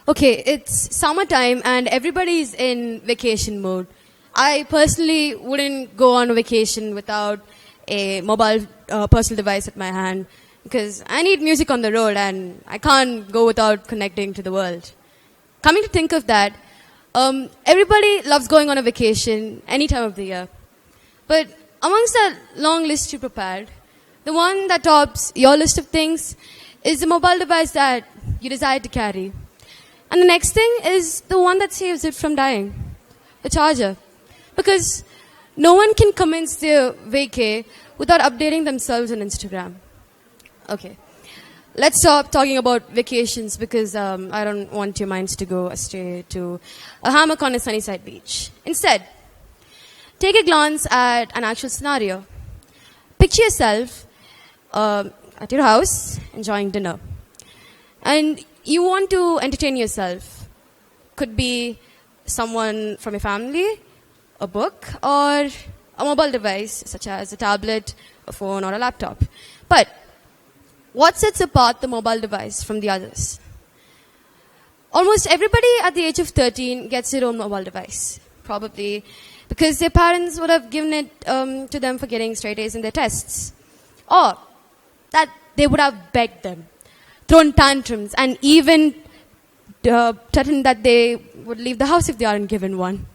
Okay, it's summertime and everybody's in vacation mode. I personally wouldn't go on a vacation without a mobile personal device at my hand because I need music on the road and I can't go without connecting to the world. Coming to think of that, everybody loves going on a vacation any time of the year. But amongst that long list you prepared, the one that tops your list of things is the mobile device that you decide to carry. And the next thing is the one that saves it from dying, the charger. Because no one can commence their vacay without updating themselves on Instagram. Okay, let's stop talking about vacations because I don't want your minds to go astray to a hammock on a sunny side beach. Instead, take a glance at an actual scenario. Picture yourself at your house enjoying dinner. And you want to entertain yourself. Could be someone from your family, a book, or a mobile device such as a tablet, a phone, or a laptop. But what sets apart the mobile device from the others? Almost everybody at the age of 13 gets their own mobile device. Probably because their parents would have given it to them for getting straight A's in their tests. Or that they would have begged them, thrown tantrums, and even threatened that they would leave the house if they aren't given one.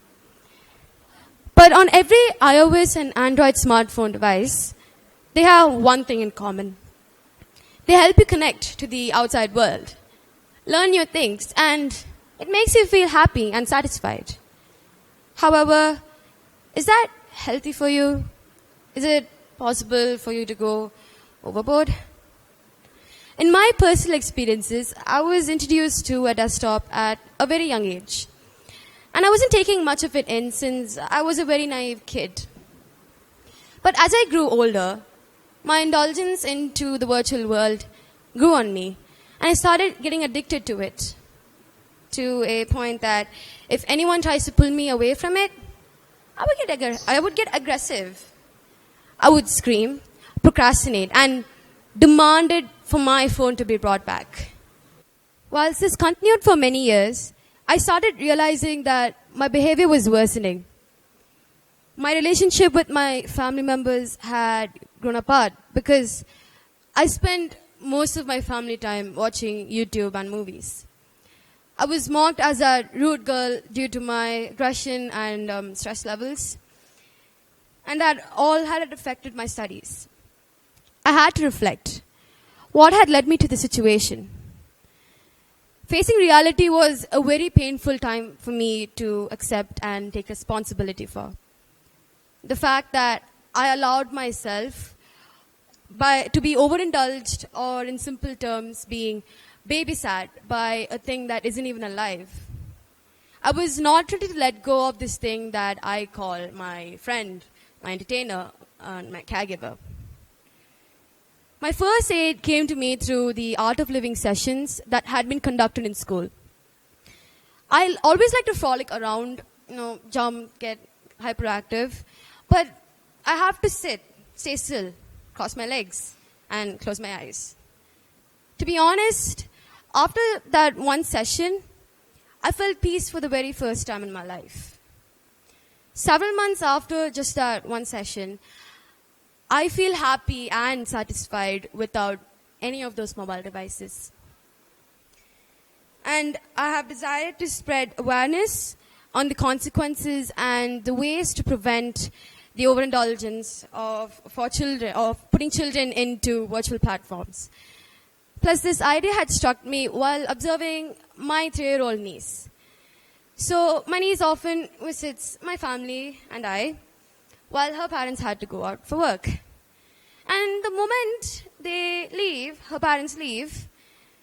But on every iOS and Android smartphone device, they have one thing in common. They help you connect to the outside world, learn new things, and it makes you feel happy and satisfied. However, is that healthy for you? Is it possible for you to go overboard? In my personal experiences, I was introduced to a desktop at a very young age. And I wasn't taking much of it in since I was a very naive kid. But as I grew older, my indulgence into the virtual world grew on me. And I started getting addicted to it. To a point that if anyone tries to pull me away from it, I would get aggressive. I would scream, procrastinate, and demanded for my phone to be brought back. Whilst this continued for many years, I started realizing that my behavior was worsening. My relationship with my family members had grown apart because I spent most of my family time watching YouTube and movies. I was mocked as a rude girl due to my aggression and stress levels, and that all had affected my studies. I had to reflect. What had led me to the situation? Facing reality was a very painful time for me to accept and take responsibility for. The fact that I allowed myself to be overindulged, or in simple terms, being babysat by a thing that isn't even alive. I was not ready to let go of this thing that I call my friend, my entertainer, and my caregiver. My first aid came to me through the Art of Living sessions that had been conducted in school. I always like to frolic around, jump, get hyperactive, but I have to sit, stay still, cross my legs, and close my eyes. To be honest, after that one session, I felt peace for the very first time in my life. Several months after just that one session, I feel happy and satisfied without any of those mobile devices. And I have decided to spread awareness on the consequences and the ways to prevent the overindulgence of putting children into virtual platforms. Plus, this idea had struck me while observing my 3-year-old niece. So, my niece often visits my family and I, while her parents had to go out for work. And the moment her parents leave,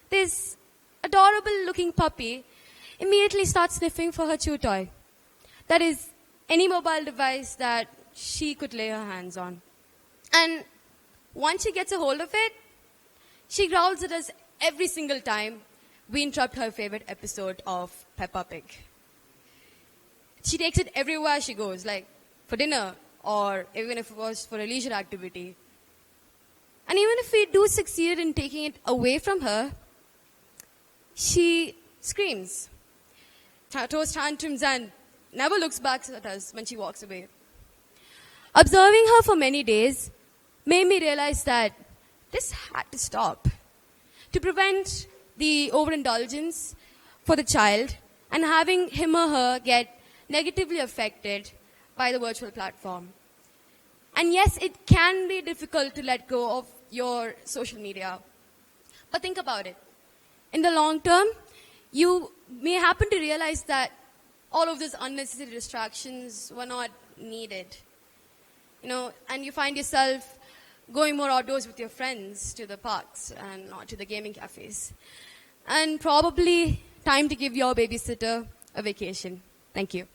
this adorable looking puppy immediately starts sniffing for her chew toy. That is, any mobile device that she could lay her hands on. And once she gets a hold of it, she growls at us every single time we interrupt her favorite episode of Peppa Pig. She takes it everywhere she goes, like for dinner, or even if it was for a leisure activity. And even if we do succeed in taking it away from her, she screams, throws tantrums, and never looks back at us when she walks away. Observing her for many days made me realize that this had to stop. To prevent the overindulgence for the child and having him or her get negatively affected by the virtual platform. And yes, it can be difficult to let go of your social media. But think about it. In the long term, you may happen to realize that all of those unnecessary distractions were not needed. And you find yourself going more outdoors with your friends to the parks and not to the gaming cafes. And probably time to give your babysitter a vacation. Thank you.